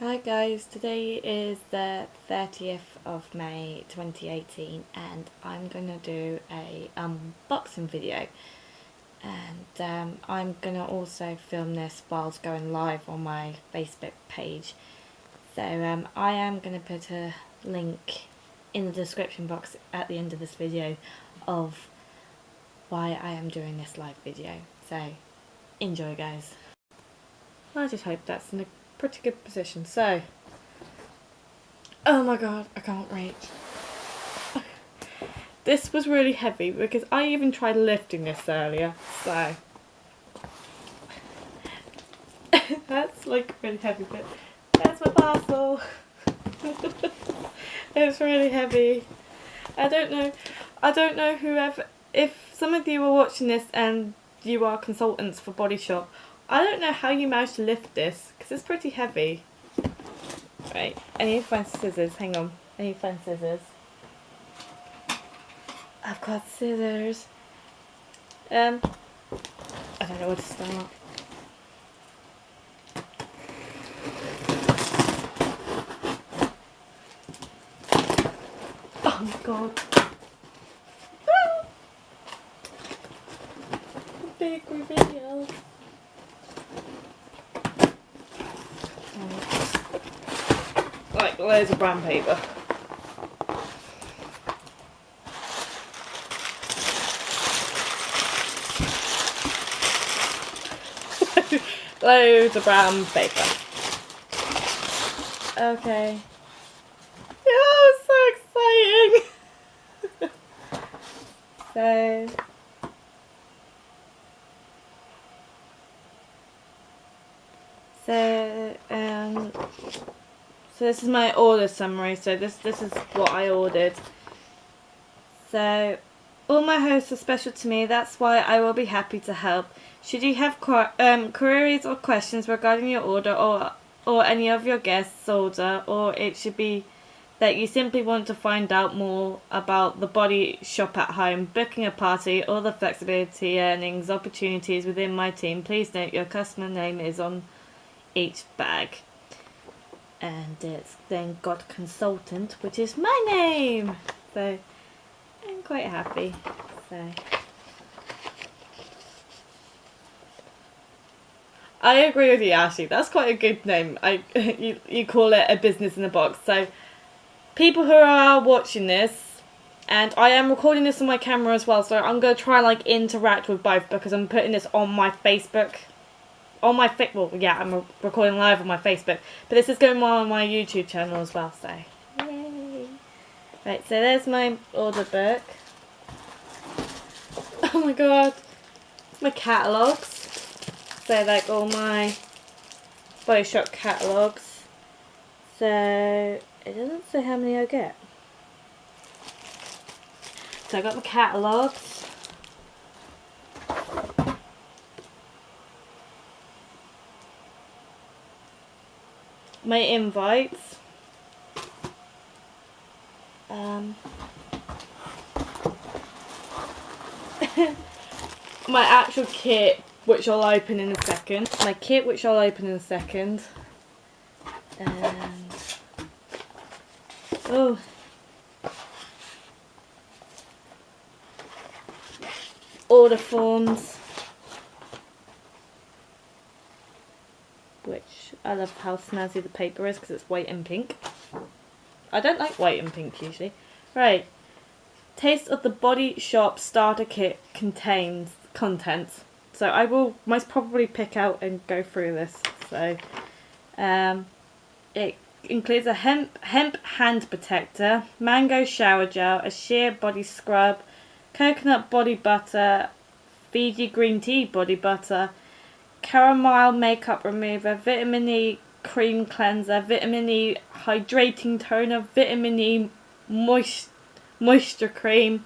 Hi guys, today is the 30th of May 2018 and I'm gonna do a unboxing video, and I'm gonna also film this whilst going live on my Facebook page. So I am gonna put a link in the description box at the end of this video of why I am doing this live video. So enjoy guys. I just hope that's in a pretty good position. So, oh my god, I can't reach. This was really heavy because I even tried lifting this earlier, so that's like really heavy, but there's my parcel. It's really heavy. I don't know whoever, if some of you are watching this and you are consultants for Body Shop, I don't know how you managed to lift this because it's pretty heavy. Right, I need to find scissors, hang on, I need to find scissors. I've got scissors. I don't know where to start. Oh my god. Big reveal. Like loads of brown paper. Loads of brown paper. Okay. Oh, so exciting! So this is my order summary. So this is what I ordered. So, all my hosts are special to me, that's why I will be happy to help. Should you have queries or questions regarding your order or any of your guests' order, or it should be that you simply want to find out more about the Body Shop at home, booking a party, or the flexibility earnings opportunities within my team, please note your customer name is on each bag. And it's then got consultant, which is my name. So I'm quite happy. So I agree with you, Ashley. That's quite a good name. You call it a business in a box. So people who are watching this, and I am recording this on my camera as well, so I'm gonna try and like interact with both because I'm putting this on my Facebook. I'm recording live on my Facebook, but this is going on my YouTube channel as well. So yay! Right, so there's my order book. Oh my god, it's my catalogues. So like all my Body Shop catalogues. So it doesn't say how many I get. So I got my catalogues. My invites. My actual kit, which I'll open in a second. My kit, which I'll open in a second. And oh, order forms, which I love how snazzy the paper is because it's white and pink. I don't like white and pink usually. Right. Taste of the Body Shop starter kit contains contents. So I will most probably pick out and go through this. So it includes a hemp hand protector, mango shower gel, a sheer body scrub, coconut body butter, Fiji green tea body butter, caramel makeup remover, vitamin E cream cleanser, vitamin E hydrating toner, vitamin E moisture cream,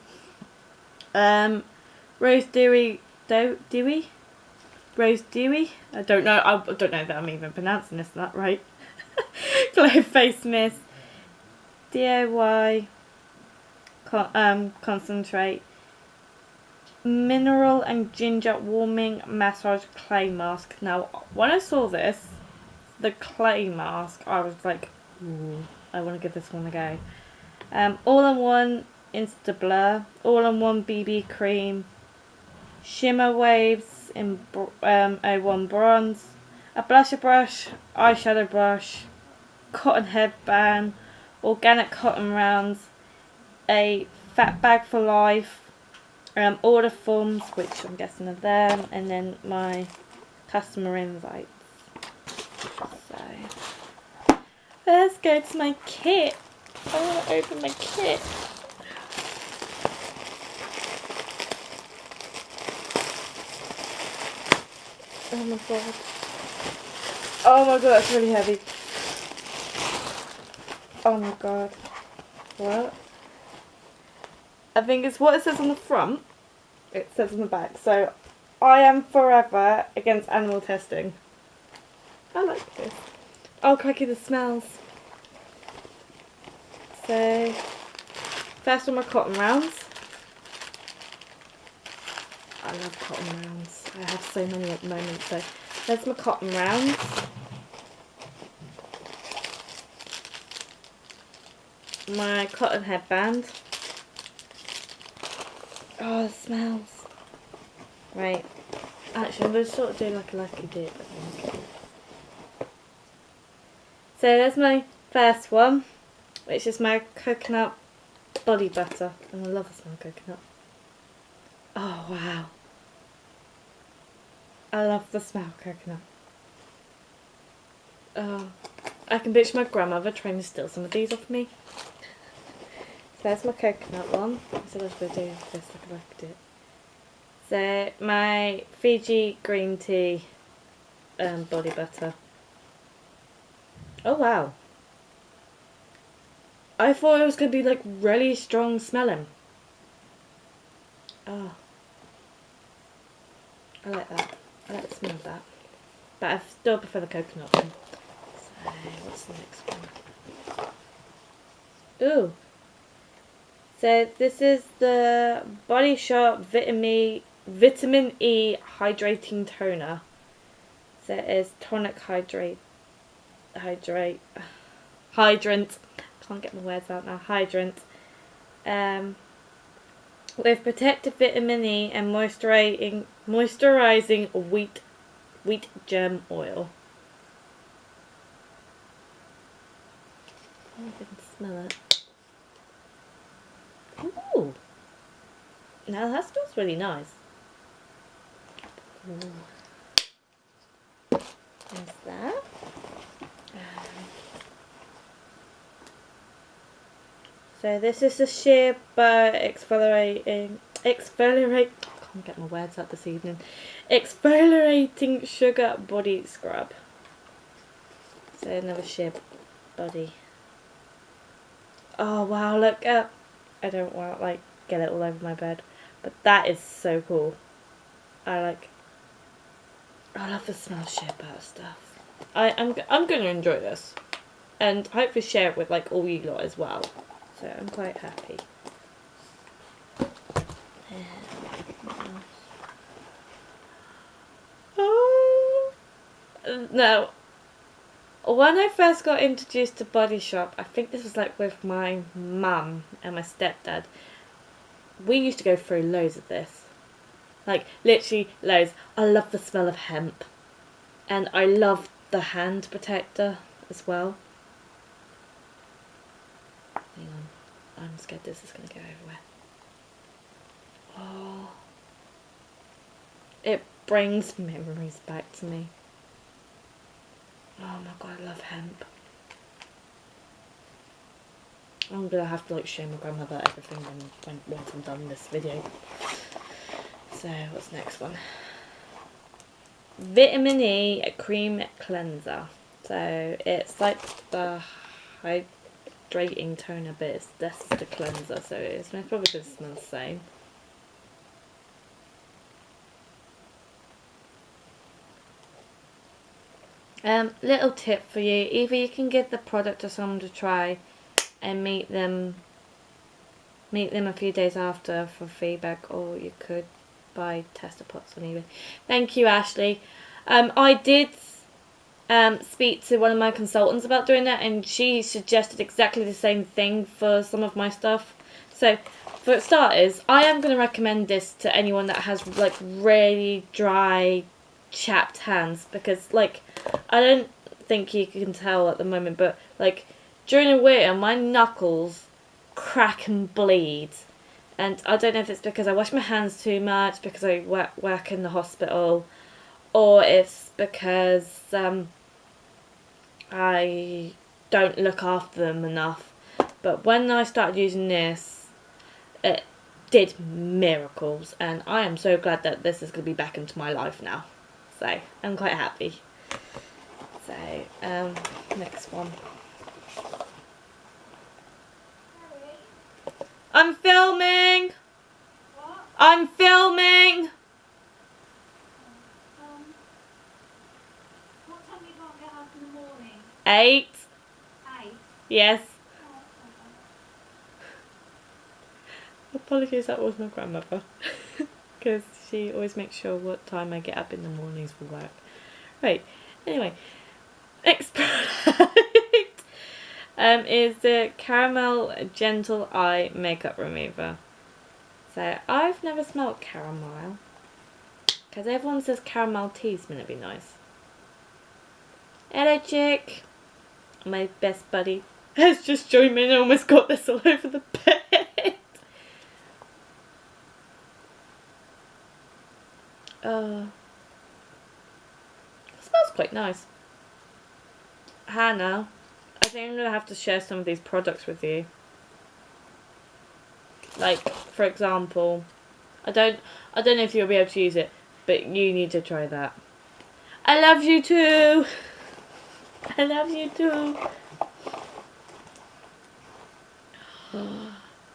rose dewy, rose dewy. I don't know. I don't know that I'm even pronouncing that right. Glow face mist, DIY concentrate, mineral and ginger warming massage clay mask. Now, when I saw this, the clay mask, I was like, ooh, I want to give this one a go. All-in-one Insta Blur, all-in-one BB cream, shimmer waves in 01 bronze, a blusher brush, eyeshadow brush, cotton headband, organic cotton rounds, a fat bag for life, order forms, which I'm guessing are them, and then my customer invites. So let's go to my kit. I want to open my kit. Oh my god. Oh my god, that's really heavy. Oh my god. What? I think it's what it says on the front. It says on the back. So, I am forever against animal testing. I like this. Oh, crikey, the smells. So, first one, my cotton rounds. I love cotton rounds. I have so many at the moment. So, there's my cotton rounds. My cotton headband. Oh, the smells. Right. Actually, I'm going to sort of do like a lucky dip, I think. So there's my first one, which is my coconut body butter. And I love the smell of coconut. Oh, wow. I love the smell of coconut. Oh, I can picture my grandmother trying to steal some of these off me. So there's my coconut one. I said I was going to do this like a lucky dip. So my Fiji green tea body butter. Oh wow. I thought it was going to be like really strong smelling. Oh. I like that. I like the smell of that. But I still prefer the coconut one. So what's the next one? Ooh. So this is the Body Shop Vitamin E Hydrating Toner. So it is tonic hydrant. Can't get my words out now. Hydrant. With protective vitamin E and moisturizing wheat germ oil. Oh, I can smell it. Ooh. Now that smells really nice. Ooh. There's that. So this is the Sheer Bio exfoliating. Can't get my words out this evening. Exfoliating sugar body scrub. So another Sheer body. Oh wow! Look up. I don't want to like get it all over my bed, but that is so cool. I love the smell of Sheer Bio stuff. I'm going to enjoy this, and hopefully share it with like all you lot as well. So I'm quite happy. Oh no! When I first got introduced to Body Shop, I think this was like with my mum and my stepdad. We used to go through loads of this. Like, literally loads. I love the smell of hemp. And I love the hand protector as well. Hang on. I'm scared this is going to go everywhere. Oh. It brings memories back to me. Oh my god, I love hemp. I'm going to have to like show my grandmother everything once I'm done this video. So, what's the next one? Vitamin E Cream Cleanser. So, it's like the hydrating toner, but this is the cleanser, so it's probably going to smell the same. Little tip for you, either you can give the product to someone to try and meet them a few days after for feedback, or you could buy tester pots on eBay. Thank you, Ashley. I did speak to one of my consultants about doing that, and she suggested exactly the same thing for some of my stuff. So, for starters, I am going to recommend this to anyone that has like really dry, chapped hands, because like I don't think you can tell at the moment, but like during the winter, my knuckles crack and bleed. And I don't know if it's because I wash my hands too much, because I work in the hospital, or it's because I don't look after them enough. But when I started using this, it did miracles, and I am so glad that this is going to be back into my life now. So I'm quite happy. So next one. I'm filming. What? I'm filming. What time do you can't get up in the morning? 8. 8? Yes. Oh, that's not bad. Apologies, that was my grandmother. Because she always makes sure what time I get up in the mornings for work. Right, anyway. Next product is the Caramel Gentle Eye Makeup Remover. So, I've never smelled caramel. Because everyone says caramel tea's gonna be nice. Hello, chick. My best buddy has just joined me and almost got this all over the bed. It smells quite nice. Hannah, I think I'm gonna have to share some of these products with you. Like, for example, I don't know if you'll be able to use it, but you need to try that. I love you too. I love you too.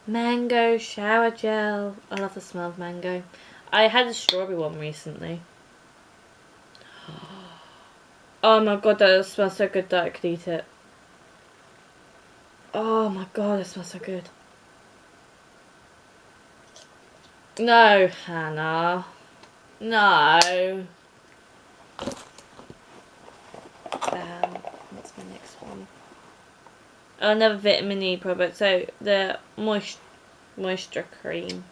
Mango shower gel. I love the smell of mango. I had a strawberry one recently. Oh my god, that smells so good that I could eat it. Oh my god, it smells so good. No, Hannah. No. What's my next one? Oh, another vitamin E product. So, the moisture cream.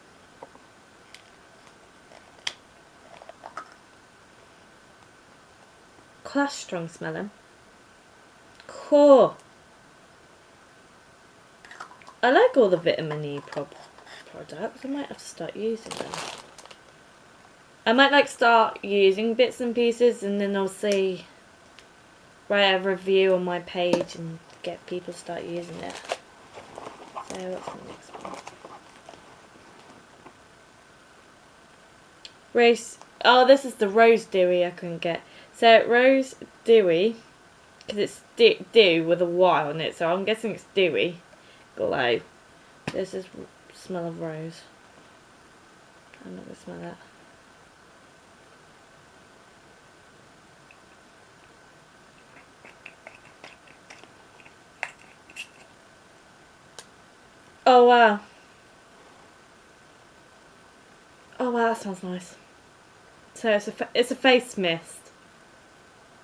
God, that's strong smelling. Cool. I like all the vitamin E products. I might have to start using them. I might like start using bits and pieces, and then I'll see, write a review on my page and get people to start using it. So what's the next one? Rose. Oh, this is the Rose Dewy I couldn't get. So Rose Dewy, because it's dew with a Y on it, so I'm guessing it's dewy. Glow. This is smell of rose. I'm not gonna smell that. Oh wow. Oh wow, that smells nice. So it's a face mist.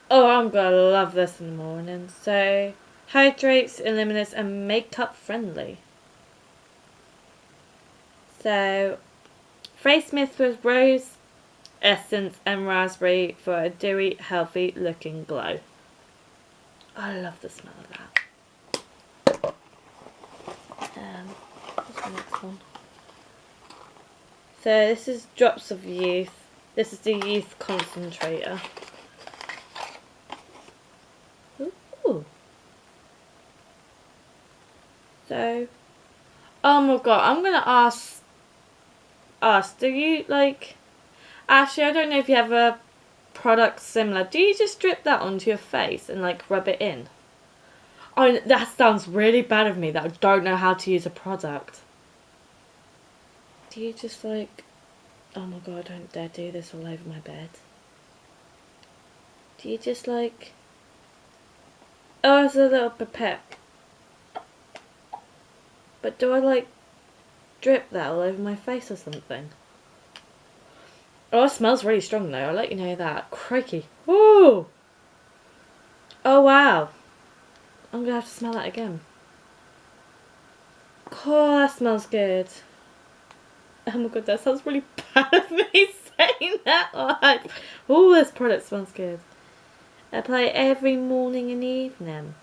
Oh, I'm gonna love this in the morning. So hydrates, eliminates, and makeup friendly. So face mist with rose essence and raspberry for a dewy, healthy looking glow. I love the smell of that. What's the next one? So this is Drops of Youth. This is the Youth Concentrator. Ooh. So, oh my god, I'm gonna ask, do you like, actually I don't know if you have a product similar. Do you just drip that onto your face and like rub it in? Oh, that sounds really bad of me that I don't know how to use a product. Do you just like, oh my god, don't dare do this all over my bed. Do you just like, oh, it's a little pipette. But do I like drip that all over my face or something? Oh, it smells really strong though, I'll let you know that. Crikey. Ooh! Oh wow. I'm gonna have to smell that again. Oh, that smells good. Oh my god, that sounds really bad of me saying that. Like, oh, this product smells good. Apply every morning and evening.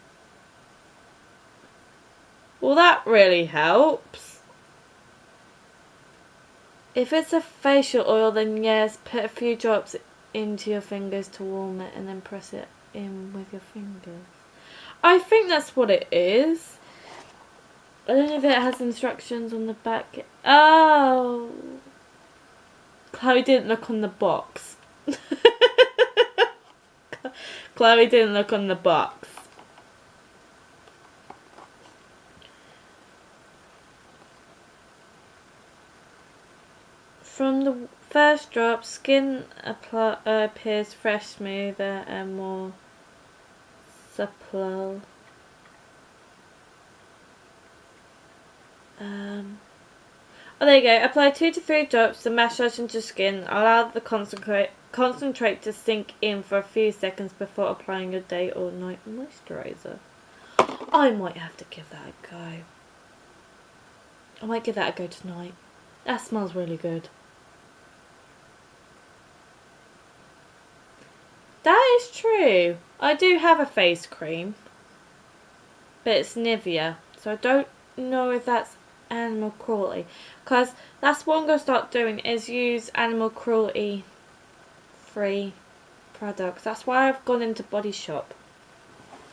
Well, that really helps. If it's a facial oil, then yes, put a few drops into your fingers to warm it and then press it in with your fingers. I think that's what it is. I don't know if it has instructions on the back. Oh. Chloe didn't look on the box. Chloe didn't look on the box. From the first drop, skin appears fresh, smoother, and more supple. Oh, there you go. Apply 2 to 3 drops to massage into skin. Allow the concentrate to sink in for a few seconds before applying your day or night moisturiser. I might have to give that a go. I might give that a go tonight. That smells really good. That is true. I do have a face cream, but it's Nivea, so I don't know if that's animal cruelty, because that's what I'm going to start doing, is use animal cruelty free products. That's why I've gone into Body Shop.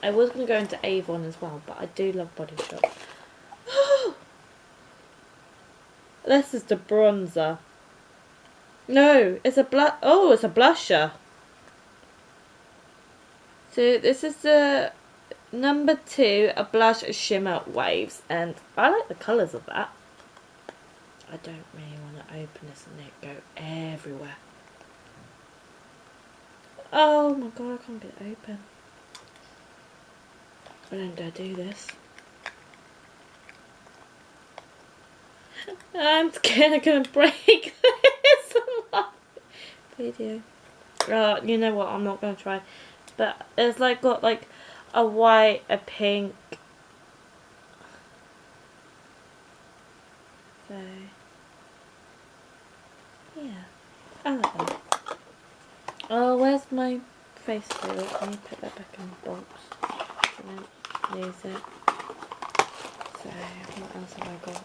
I was going to go into Avon as well, but I do love Body Shop. This is the bronzer. No, it's a it's a blusher. So this is the number 2, a blush shimmer waves, and I like the colours of that. I don't really want to open this and it go everywhere. Oh my god, I can't get it open. I don't dare do this. I'm scared I'm gonna break this video. You know what? I'm not gonna try. But it's like got like a white, a pink. So yeah, I like that. Oh, where's my face filler? Can you put that back in the box? I don't use it. So what else have I got?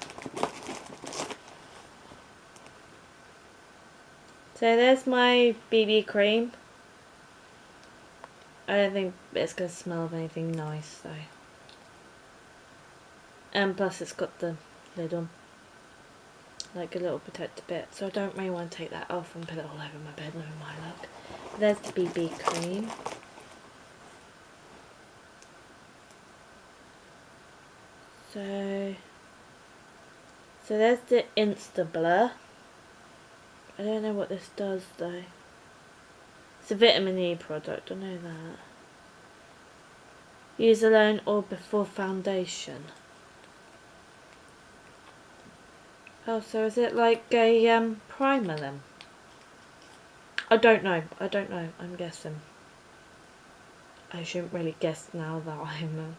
So there's my BB cream. I don't think it's going to smell of anything nice though. And plus it's got the lid on. Like a little protector bit. So I don't really want to take that off and put it all over my bed, knowing my luck. There's the BB cream. So there's the Insta Blur. I don't know what this does though. It's a vitamin E product, I know that. Use alone or before foundation. Oh, so is it like a primer then? I don't know, I'm guessing. I shouldn't really guess now that I'm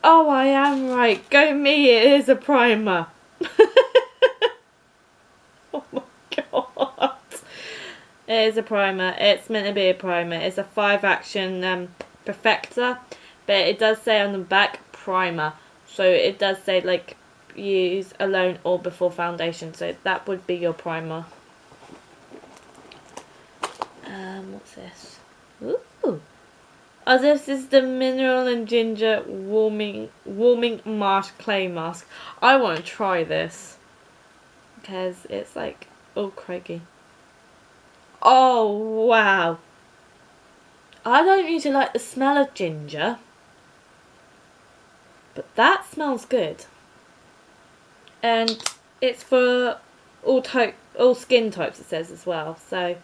Oh, I am right, go me, it is a primer. Oh my god. It is a primer. It's meant to be a primer. It's a 5-action perfector, but it does say on the back primer. So it does say like use alone or before foundation. So that would be your primer. What's this? Ooh. Oh, this is the mineral and ginger warming mask clay mask. I want to try this because it's like all craggy. Oh, wow. I don't usually like the smell of ginger, but that smells good. And it's for all skin types, it says as well. So,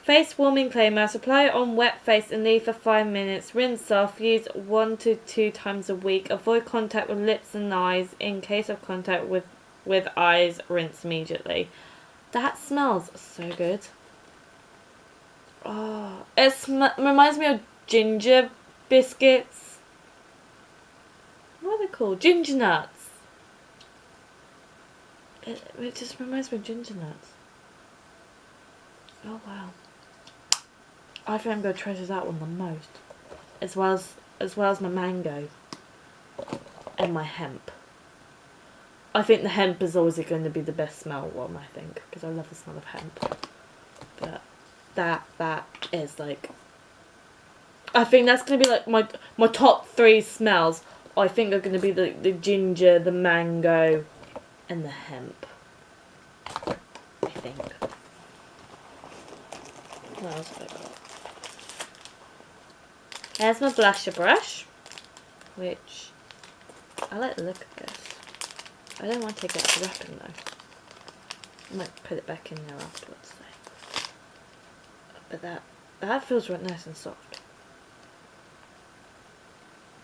face warming clay mask. Apply it on wet face and leave for 5 minutes. Rinse off. Use 1 to 2 times a week. Avoid contact with lips and eyes. In case of contact with eyes, rinse immediately. That smells so good. Oh, it reminds me of ginger biscuits. What are they called? Ginger nuts. It just reminds me of ginger nuts. Oh wow. I think I'm going to treasure that one the most. As well as my mango. And my hemp. I think the hemp is always going to be the best smell one, I think. Because I love the smell of hemp. But that is like... I think that's going to be like my top 3 smells. I think are going to be the ginger, the mango, and the hemp. I think. What else have I got? Here's my blusher brush. Which, I like the look of this. I don't want to take it out the wrapping though. I might put it back in there afterwards though. But that feels right nice and soft.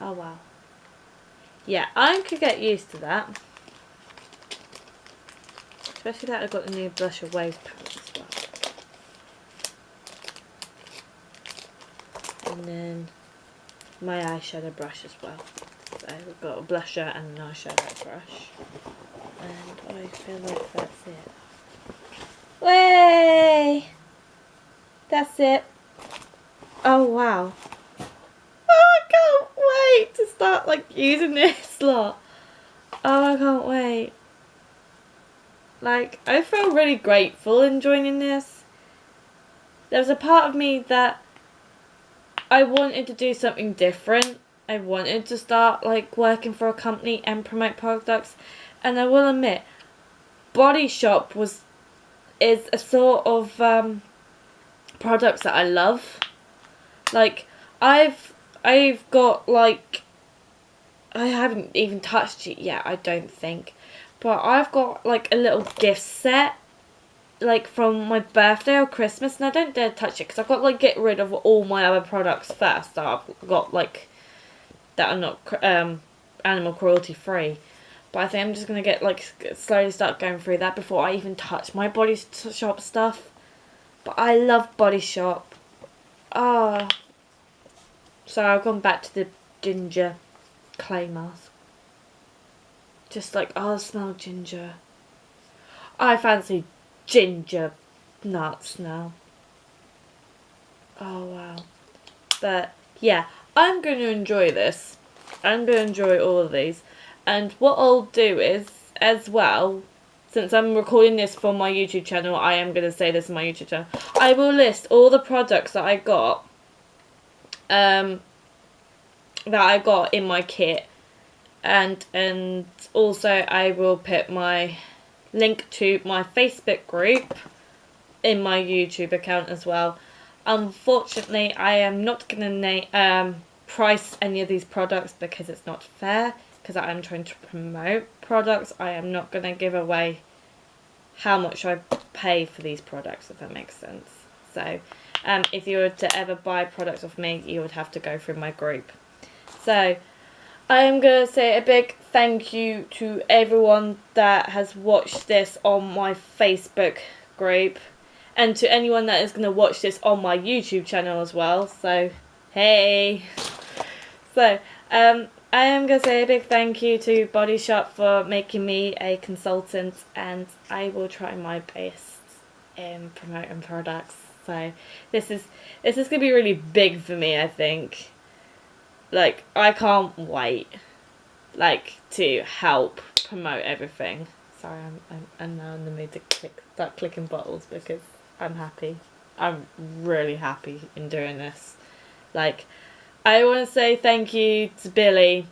Oh wow. Yeah, I could get used to that. Especially that I got the new Blusher Wave palette as well. And then my eyeshadow brush as well. So we've got a blusher and an eyeshadow brush. And I feel like that's it. Way! That's it. Oh wow. Oh, I can't wait to start like using this lot. Oh, I can't wait. Like, I feel really grateful in joining this. There was a part of me that I wanted to do something different. I wanted to start like working for a company and promote products. And I will admit, Body Shop is a sort of products that I love. Like, I've got like, I haven't even touched it yet, I don't think. But I've got like a little gift set, like from my birthday or Christmas, and I don't dare touch it because I've got to like get rid of all my other products first that I've got like that are not animal cruelty free. But I think I'm just gonna get like slowly start going through that before I even touch my Body Shop stuff. But I love Body Shop. Ah. So I've gone back to the ginger clay mask. Just like, oh, I smell ginger. I fancy ginger nuts now. Oh wow. But yeah, I'm going to enjoy this. I'm going to enjoy all of these. And what I'll do is, as well, since I'm recording this for my YouTube channel, I am going to say this on my YouTube channel. I will list all the products that I got. That I got in my kit. And also I will put my link to my Facebook group in my YouTube account as well. Unfortunately, I am not going to price any of these products because it's not fair, because I am trying to promote products. I am not going to give away how much I pay for these products, if that makes sense. So if you were to ever buy products off me, you would have to go through my group. So I am going to say a big thank you to everyone that has watched this on my Facebook group, and to anyone that is going to watch this on my YouTube channel as well. So, hey! So, I am going to say a big thank you to Body Shop for making me a consultant, and I will try my best in promoting products. So, this is going to be really big for me, I think. Like, I can't wait, like, to help promote everything. Sorry, I'm now in the mood to start clicking bottles because I'm happy. I'm really happy in doing this. Like, I want to say thank you to Billy.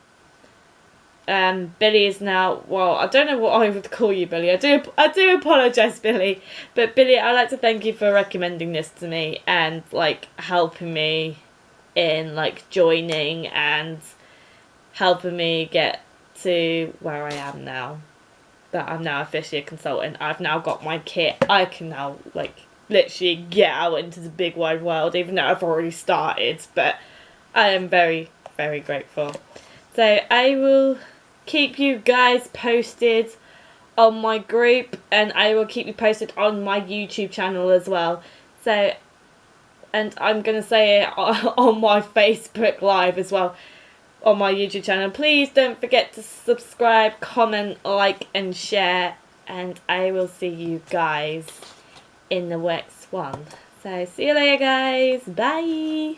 Billy is now, well, I don't know what I would call you, Billy. I do apologise, Billy. But Billy, I'd like to thank you for recommending this to me and, like, helping me in like joining and helping me get to where I am now. That I'm now officially a consultant. I've now got my kit. I can now like literally get out into the big wide world, even though I've already started. But I am very, very grateful. So I will keep you guys posted on my group, and I will keep you posted on my YouTube channel as well. So and I'm going to say it on my Facebook Live as well, on my YouTube channel. Please don't forget to subscribe, comment, like and share, and I will see you guys in the next one. So see you later guys, bye.